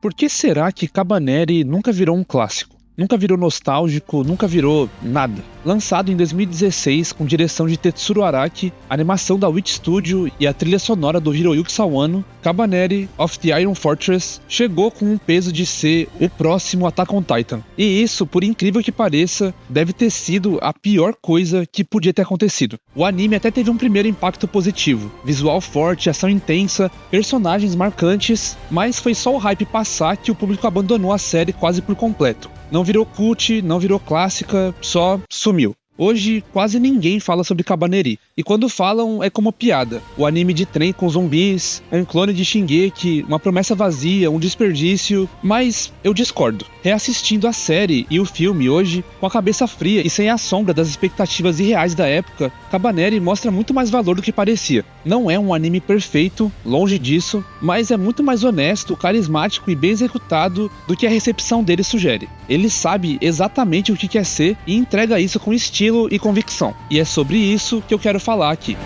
Por que será que Kabaneri nunca virou um clássico? Nunca virou nostálgico, nunca virou nada. Lançado em 2016 com direção de Tetsuro Araki, animação da Wit Studio e a trilha sonora do Hiroyuki Sawano, Kabaneri of the Iron Fortress chegou com um peso de ser o próximo Attack on Titan. E isso, por incrível que pareça, deve ter sido a pior coisa que podia ter acontecido. O anime até teve um primeiro impacto positivo, visual forte, ação intensa, personagens marcantes, mas foi só o hype passar que o público abandonou a série quase por completo. Não virou cult, não virou clássica, só sumiu. Hoje, quase ninguém fala sobre Kabaneri, e quando falam é como piada. O anime de trem com zumbis, um clone de Shingeki, uma promessa vazia, um desperdício, mas eu discordo. Reassistindo a série e o filme hoje, com a cabeça fria e sem a sombra das expectativas irreais da época, Kabaneri mostra muito mais valor do que parecia. Não é um anime perfeito, longe disso, mas é muito mais honesto, carismático e bem executado do que a recepção dele sugere. Ele sabe exatamente o que quer ser e entrega isso com estilo e convicção. E é sobre isso que eu quero falar aqui.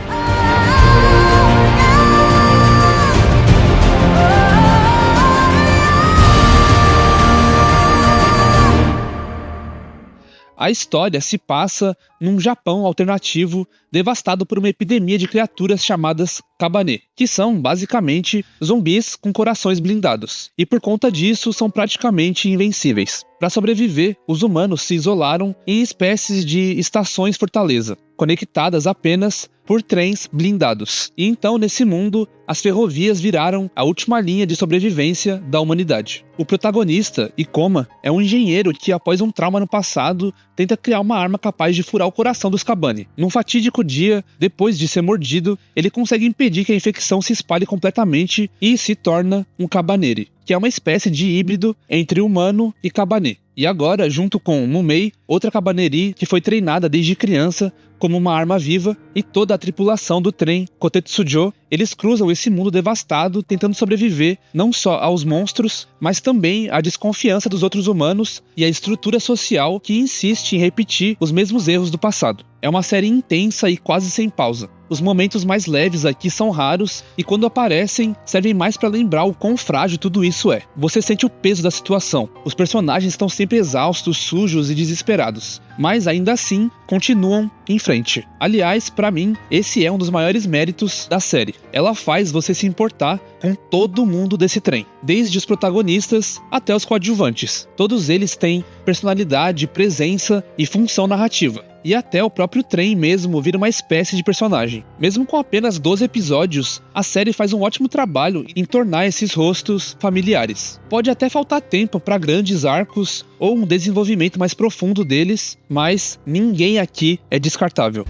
A história se passa num Japão alternativo devastado por uma epidemia de criaturas chamadas Kabane, que são, basicamente, zumbis com corações blindados, e por conta disso são praticamente invencíveis. Para sobreviver, os humanos se isolaram em espécies de estações fortaleza, conectadas apenas por trens blindados. E então, nesse mundo, as ferrovias viraram a última linha de sobrevivência da humanidade. O protagonista, Ikoma, é um engenheiro que, após um trauma no passado, tenta criar uma arma capaz de furar o coração dos Kabane. Num fatídico dia, depois de ser mordido, ele consegue impedir que a infecção se espalhe completamente e se torna um Kabaneri, que é uma espécie de híbrido entre humano e Kabane. E agora, junto com Mumei, outra Kabaneri que foi treinada desde criança como uma arma viva, e toda a tripulação do trem Kotetsujo, eles cruzam esse mundo devastado tentando sobreviver não só aos monstros, mas também à desconfiança dos outros humanos e à estrutura social que insiste em repetir os mesmos erros do passado. É uma série intensa e quase sem pausa. Os momentos mais leves aqui são raros e quando aparecem, servem mais para lembrar o quão frágil tudo isso é. Você sente o peso da situação. Os personagens estão sempre exaustos, sujos e desesperados, mas ainda assim continuam em frente. Aliás, para mim, esse é um dos maiores méritos da série. Ela faz você se importar com todo mundo desse trem, desde os protagonistas até os coadjuvantes. Todos eles têm personalidade, presença e função narrativa. E até o próprio trem mesmo vira uma espécie de personagem. Mesmo com apenas 12 episódios, a série faz um ótimo trabalho em tornar esses rostos familiares. Pode até faltar tempo para grandes arcos ou um desenvolvimento mais profundo deles, mas ninguém aqui é descartável.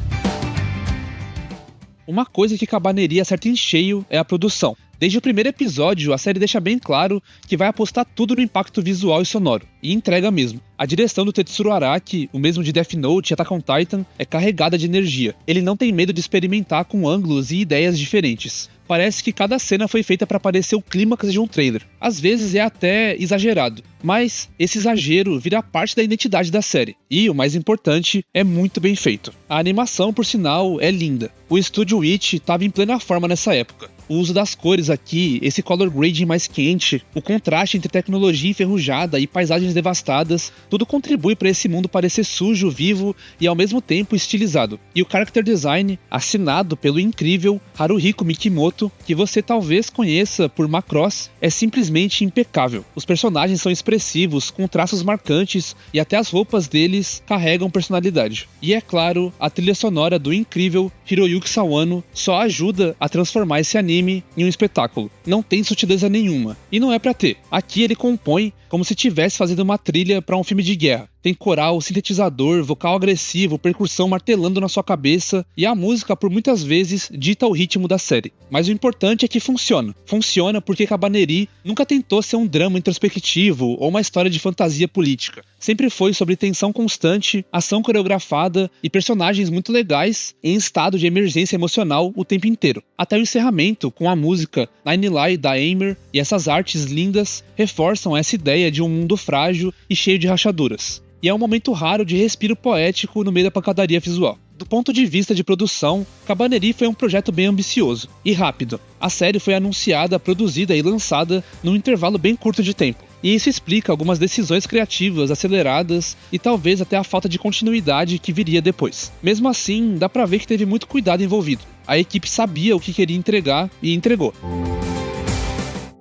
Uma coisa que Kabaneri acerta em cheio é a produção. Desde o primeiro episódio, a série deixa bem claro que vai apostar tudo no impacto visual e sonoro, e entrega mesmo. A direção do Tetsuro Araki, o mesmo de Death Note e Attack on Titan, é carregada de energia. Ele não tem medo de experimentar com ângulos e ideias diferentes. Parece que cada cena foi feita para parecer o clímax de um trailer. Às vezes é até exagerado, mas esse exagero vira parte da identidade da série. E, o mais importante, é muito bem feito. A animação, por sinal, é linda. O estúdio Wit estava em plena forma nessa época. O uso das cores aqui, esse color grading mais quente, o contraste entre tecnologia enferrujada e paisagens devastadas, tudo contribui para esse mundo parecer sujo, vivo e ao mesmo tempo estilizado. E o character design, assinado pelo incrível Haruhiko Mikimoto, que você talvez conheça por Macross, é simplesmente impecável. Os personagens são expressivos, com traços marcantes e até as roupas deles carregam personalidade. E é claro, a trilha sonora do incrível Hiroyuki Sawano só ajuda a transformar esse anime em um espetáculo. Não tem sutileza nenhuma. E não é pra ter. Aqui ele compõe como se estivesse fazendo uma trilha para um filme de guerra. Tem coral, sintetizador, vocal agressivo, percussão martelando na sua cabeça, e a música por muitas vezes dita o ritmo da série. Mas o importante é que funciona. Funciona porque Kabaneri nunca tentou ser um drama introspectivo ou uma história de fantasia política. Sempre foi sobre tensão constante, ação coreografada e personagens muito legais em estado de emergência emocional o tempo inteiro. Até o encerramento, com a música Nine Lie da Aimer e essas artes lindas, reforçam essa ideia de um mundo frágil e cheio de rachaduras. E é um momento raro de respiro poético no meio da pancadaria visual. Do ponto de vista de produção, Cabaneri foi um projeto bem ambicioso e rápido. A série foi anunciada, produzida e lançada num intervalo bem curto de tempo. E isso explica algumas decisões criativas aceleradas e talvez até a falta de continuidade que viria depois. Mesmo assim, dá pra ver que teve muito cuidado envolvido. A equipe sabia o que queria entregar e entregou.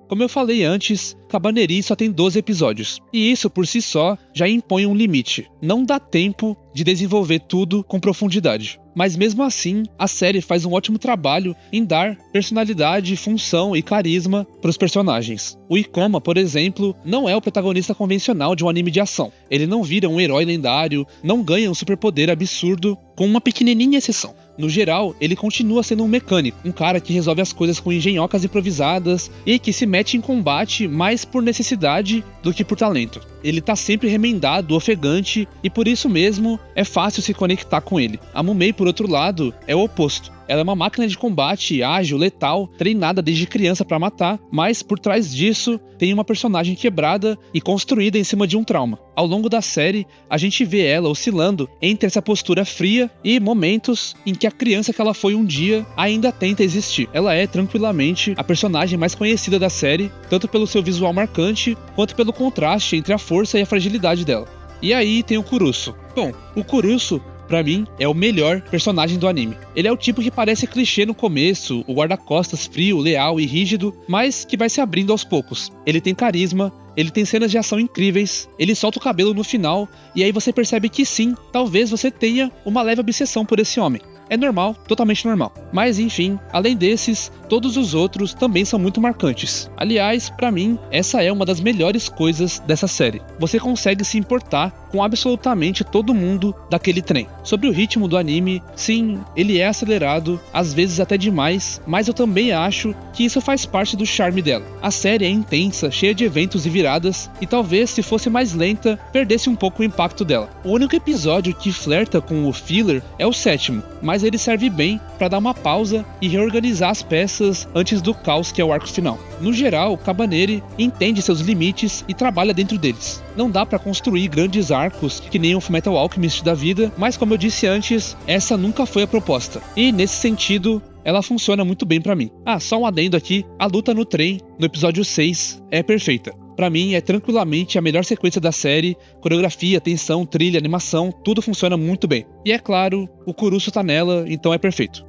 Como eu falei antes, Cabaneri só tem 12 episódios, e isso por si só já impõe um limite. Não dá tempo de desenvolver tudo com profundidade. Mas mesmo assim, a série faz um ótimo trabalho em dar personalidade, função e carisma para os personagens. O Ikoma, por exemplo, não é o protagonista convencional de um anime de ação. Ele não vira um herói lendário, não ganha um superpoder absurdo, com uma pequenininha exceção. No geral, ele continua sendo um mecânico, um cara que resolve as coisas com engenhocas improvisadas e que se mete em combate mais por necessidade do que por talento. Ele tá sempre remendado, ofegante, e por isso mesmo é fácil se conectar com ele. A Mumei, por outro lado, é o oposto. Ela é uma máquina de combate ágil, letal, treinada desde criança pra matar, mas por trás disso tem uma personagem quebrada e construída em cima de um trauma. Ao longo da série, a gente vê ela oscilando entre essa postura fria e momentos em que a criança que ela foi um dia ainda tenta existir. Ela é, tranquilamente, a personagem mais conhecida da série, tanto pelo seu visual marcante, quanto pelo contraste entre a força e a fragilidade dela. E aí tem o Kurusu. Bom, o Kurusu, pra mim, é o melhor personagem do anime. Ele é o tipo que parece clichê no começo, o guarda-costas frio, leal e rígido, mas que vai se abrindo aos poucos. Ele tem carisma, ele tem cenas de ação incríveis, ele solta o cabelo no final, e aí você percebe que sim, talvez você tenha uma leve obsessão por esse homem. É normal, totalmente normal. Mas enfim, além desses, todos os outros também são muito marcantes. Aliás, pra mim, essa é uma das melhores coisas dessa série. Você consegue se importar com absolutamente todo mundo daquele trem. Sobre o ritmo do anime, sim, ele é acelerado, às vezes até demais, mas eu também acho que isso faz parte do charme dela. A série é intensa, cheia de eventos e viradas, e talvez se fosse mais lenta, perdesse um pouco o impacto dela. O único episódio que flerta com o filler é o 7º, mas ele serve bem para dar uma pausa e reorganizar as peças antes do caos que é o arco final. No geral, Cabaneri entende seus limites e trabalha dentro deles. Não dá para construir grandes arcos que nem o Fullmetal Alchemist da vida, mas como eu disse antes, essa nunca foi a proposta. E nesse sentido, ela funciona muito bem pra mim. Só um adendo aqui, a luta no trem, no episódio 6, é perfeita. Pra mim, é tranquilamente a melhor sequência da série, coreografia, tensão, trilha, animação, tudo funciona muito bem. E é claro, o Kurusu tá nela, então é perfeito.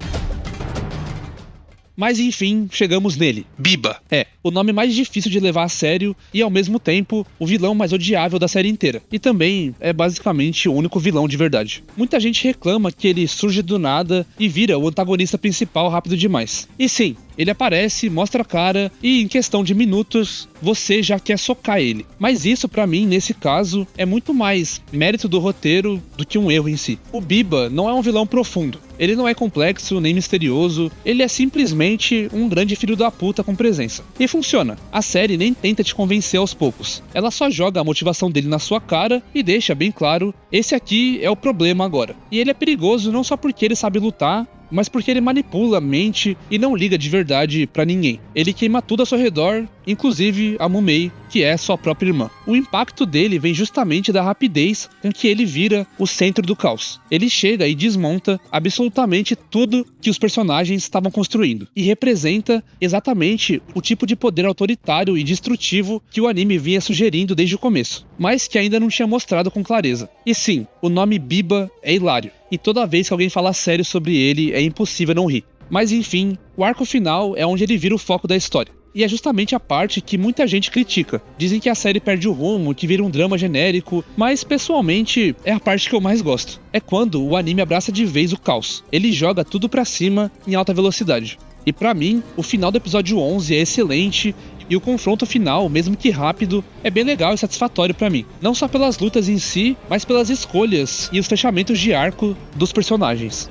Mas enfim, chegamos nele, Biba. É, o nome mais difícil de levar a sério e ao mesmo tempo o vilão mais odiável da série inteira. E também é basicamente o único vilão de verdade. Muita gente reclama que ele surge do nada e vira o antagonista principal rápido demais. E sim, ele aparece, mostra a cara e em questão de minutos você já quer socar ele. Mas isso pra mim, nesse caso, é muito mais mérito do roteiro do que um erro em si. O Biba não é um vilão profundo. Ele não é complexo nem misterioso, ele é simplesmente um grande filho da puta com presença. E funciona. A série nem tenta te convencer aos poucos. Ela só joga a motivação dele na sua cara e deixa bem claro, esse aqui é o problema agora. E ele é perigoso não só porque ele sabe lutar, mas porque ele manipula, mente e não liga de verdade pra ninguém. Ele queima tudo ao seu redor, inclusive a Mumei, que é sua própria irmã. O impacto dele vem justamente da rapidez com que ele vira o centro do caos. Ele chega e desmonta absolutamente tudo que os personagens estavam construindo, e representa exatamente o tipo de poder autoritário e destrutivo que o anime vinha sugerindo desde o começo, mas que ainda não tinha mostrado com clareza. E sim, o nome Biba é hilário, e toda vez que alguém fala sério sobre ele é impossível não rir. Mas enfim, o arco final é onde ele vira o foco da história. E é justamente a parte que muita gente critica. Dizem que a série perde o rumo, que vira um drama genérico, mas pessoalmente é a parte que eu mais gosto. É quando o anime abraça de vez o caos. Ele joga tudo pra cima em alta velocidade. E pra mim, o final do episódio 11 é excelente, e o confronto final, mesmo que rápido, é bem legal e satisfatório pra mim. Não só pelas lutas em si, mas pelas escolhas e os fechamentos de arco dos personagens.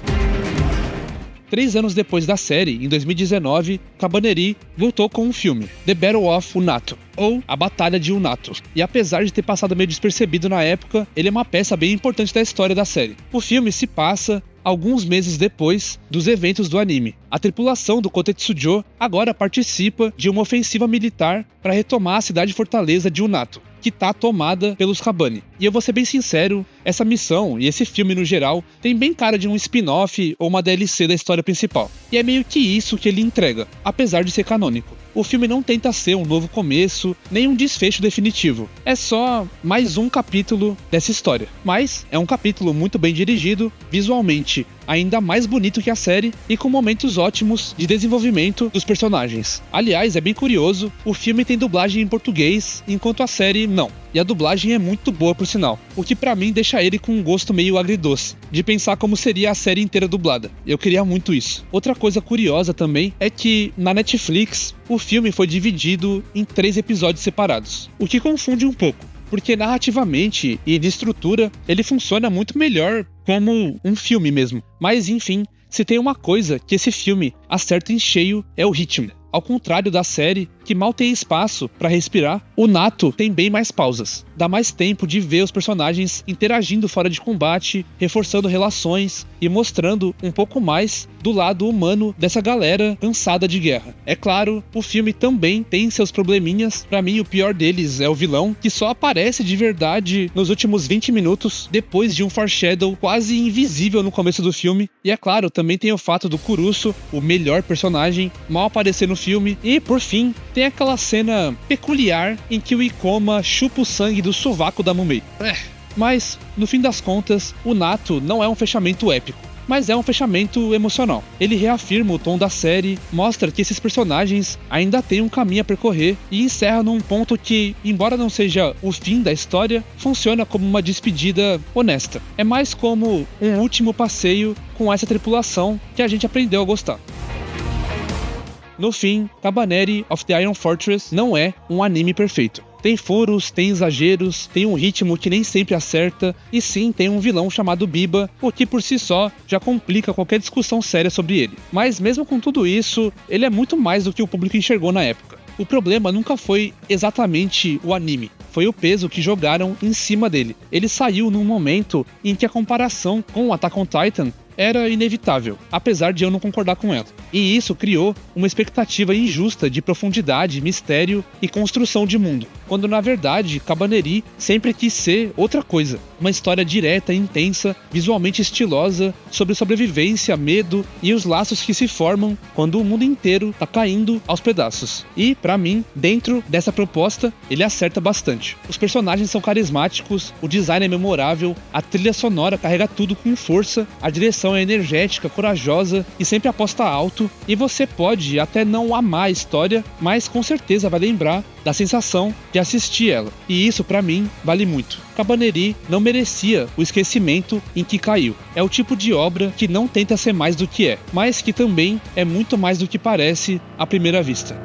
3 anos depois da série, em 2019, Cabaneri voltou com um filme, The Battle of Unato, ou A Batalha de Unato. E apesar de ter passado meio despercebido na época, ele é uma peça bem importante da história da série. O filme se passa alguns meses depois dos eventos do anime. A tripulação do Kotetsujo agora participa de uma ofensiva militar para retomar a cidade-fortaleza de Unato, que tá tomada pelos Kabane. E eu vou ser bem sincero, essa missão e esse filme no geral tem bem cara de um spin-off ou uma DLC da história principal. E é meio que isso que ele entrega, apesar de ser canônico. O filme não tenta ser um novo começo, nem um desfecho definitivo. É só mais um capítulo dessa história. Mas é um capítulo muito bem dirigido, visualmente ainda mais bonito que a série e com momentos ótimos de desenvolvimento dos personagens. Aliás, é bem curioso, o filme tem dublagem em português, enquanto a série não. E a dublagem é muito boa por sinal, o que pra mim deixa ele com um gosto meio agridoce, de pensar como seria a série inteira dublada. Eu queria muito isso. Outra coisa curiosa também é que na Netflix o filme foi dividido em 3 episódios separados, o que confunde um pouco, porque narrativamente e de estrutura ele funciona muito melhor como um filme mesmo. Mas enfim, se tem uma coisa que esse filme acerta em cheio é o ritmo. Ao contrário da série, que mal tem espaço para respirar, o Nato tem bem mais pausas. Dá mais tempo de ver os personagens interagindo fora de combate, reforçando relações e mostrando um pouco mais do lado humano dessa galera cansada de guerra. É claro, o filme também tem seus probleminhas. Pra mim, o pior deles é o vilão, que só aparece de verdade nos últimos 20 minutos, depois de um foreshadow quase invisível no começo do filme. E é claro, também tem o fato do Kurusu, o melhor personagem, mal aparecer no filme. E, por fim, tem aquela cena peculiar em que o Ikoma chupa o sangue do sovaco da Mumei. Mas, no fim das contas, o Nato não é um fechamento épico, mas é um fechamento emocional. Ele reafirma o tom da série, mostra que esses personagens ainda têm um caminho a percorrer e encerra num ponto que, embora não seja o fim da história, funciona como uma despedida honesta. É mais como um último passeio com essa tripulação que a gente aprendeu a gostar. No fim, Kabaneri of the Iron Fortress não é um anime perfeito. Tem furos, tem exageros, tem um ritmo que nem sempre acerta, e sim, tem um vilão chamado Biba, o que por si só já complica qualquer discussão séria sobre ele. Mas mesmo com tudo isso, ele é muito mais do que o público enxergou na época. O problema nunca foi exatamente o anime, foi o peso que jogaram em cima dele. Ele saiu num momento em que a comparação com Attack on Titan era inevitável, apesar de eu não concordar com ela. E isso criou uma expectativa injusta de profundidade, mistério e construção de mundo, quando na verdade Kabaneri sempre quis ser outra coisa. Uma história direta e intensa, visualmente estilosa, sobre sobrevivência, medo e os laços que se formam quando o mundo inteiro tá caindo aos pedaços. E, pra mim, dentro dessa proposta, ele acerta bastante. Os personagens são carismáticos, o design é memorável, a trilha sonora carrega tudo com força, a direção é energética, corajosa e sempre aposta alto, e você pode até não amar a história, mas com certeza vai lembrar da sensação de assistir ela. E isso, pra mim, vale muito. Kabaneri não merecia o esquecimento em que caiu. É o tipo de obra que não tenta ser mais do que é, mas que também é muito mais do que parece à primeira vista.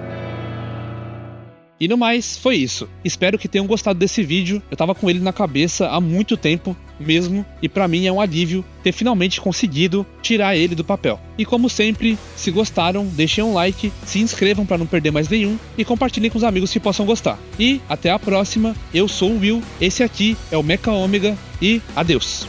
E no mais, foi isso. Espero que tenham gostado desse vídeo. Eu tava com ele na cabeça há muito tempo mesmo, e pra mim é um alívio ter finalmente conseguido tirar ele do papel. E como sempre, se gostaram, deixem um like, se inscrevam pra não perder mais nenhum e compartilhem com os amigos que possam gostar. E até a próxima, eu sou o Will, esse aqui é o Mecha Ômega e adeus!